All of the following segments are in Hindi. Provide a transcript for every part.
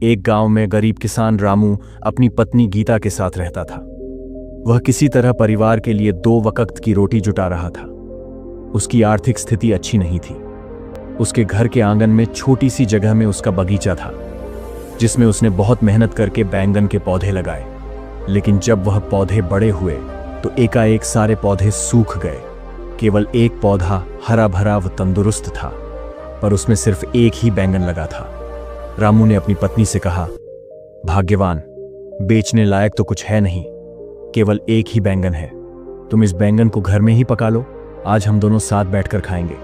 एक गांव में गरीब किसान रामू अपनी पत्नी गीता के साथ रहता था। वह किसी तरह परिवार के लिए 2 वक्त की रोटी जुटा रहा था। उसकी आर्थिक स्थिति अच्छी नहीं थी। उसके घर के आंगन में छोटी सी जगह में उसका बगीचा था, जिसमें उसने बहुत मेहनत करके बैंगन के पौधे लगाए। लेकिन जब वह पौधे बड़े हुए तो एकाएक सारे पौधे सूख गए। केवल एक पौधा हरा भरा व तंदुरुस्त था, पर उसमें सिर्फ एक ही बैंगन लगा था। रामू ने अपनी पत्नी से कहा, भाग्यवान, बेचने लायक तो कुछ है नहीं, केवल एक ही बैंगन है। तुम इस बैंगन को घर में ही पका लो, आज हम दोनों साथ बैठकर खाएंगे।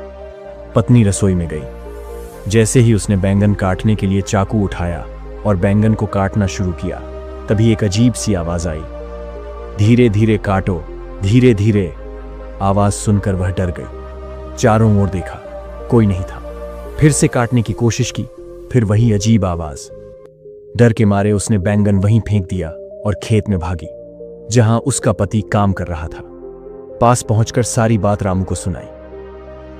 पत्नी रसोई में गई। जैसे ही उसने बैंगन काटने के लिए चाकू उठाया और बैंगन को काटना शुरू किया, तभी एक अजीब सी आवाज आई। धीरे धीरे काटो, धीरे धीरे। आवाज सुनकर वह डर गई। चारों ओर देखा, कोई नहीं था। फिर से काटने की कोशिश की, फिर वही अजीब आवाज। डर के मारे उसने बैंगन वहीं फेंक दिया और खेत में भागी, जहां उसका पति काम कर रहा था। पास पहुंचकर सारी बात रामू को सुनाई।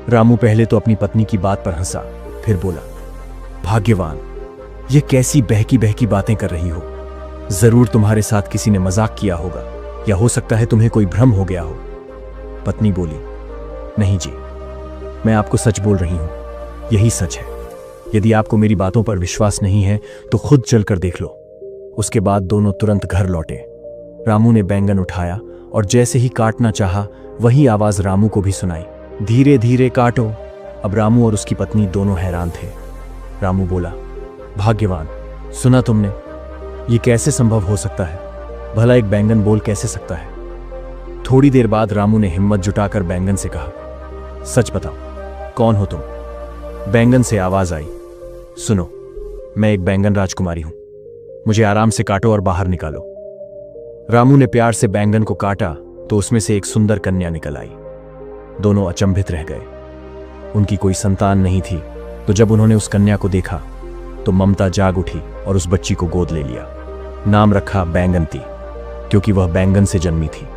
रामू पहले तो अपनी पत्नी की बात पर हंसा, फिर बोला, भाग्यवान, ये कैसी बहकी बहकी बातें कर रही हो? जरूर तुम्हारे साथ किसी ने मजाक किया होगा, या हो सकता है तुम्हें कोई भ्रम हो गया हो। पत्नी बोली, नहीं जी, मैं आपको सच बोल रही हूं, यही सच है। यदि आपको मेरी बातों पर विश्वास नहीं है तो खुद चलकर देख लो। उसके बाद दोनों तुरंत घर लौटे। रामू ने बैंगन उठाया और जैसे ही काटना चाहा, वही आवाज रामू को भी सुनाई, धीरे धीरे काटो। अब रामू और उसकी पत्नी दोनों हैरान थे। रामू बोला, भाग्यवान, सुना तुमने? ये कैसे संभव हो सकता है? भला एक बैंगन बोल कैसे सकता है? थोड़ी देर बाद रामू ने हिम्मत जुटाकर बैंगन से कहा, सच बताओ, कौन हो तुम? बैंगन से आवाज आई, सुनो, मैं एक बैंगन राजकुमारी हूं, मुझे आराम से काटो और बाहर निकालो। रामू ने प्यार से बैंगन को काटा तो उसमें से एक सुंदर कन्या निकल आई। दोनों अचंभित रह गए। उनकी कोई संतान नहीं थी, तो जब उन्होंने उस कन्या को देखा तो ममता जाग उठी और उस बच्ची को गोद ले लिया। नाम रखा बैंगनती, क्योंकि वह बैंगन से जन्मी थी।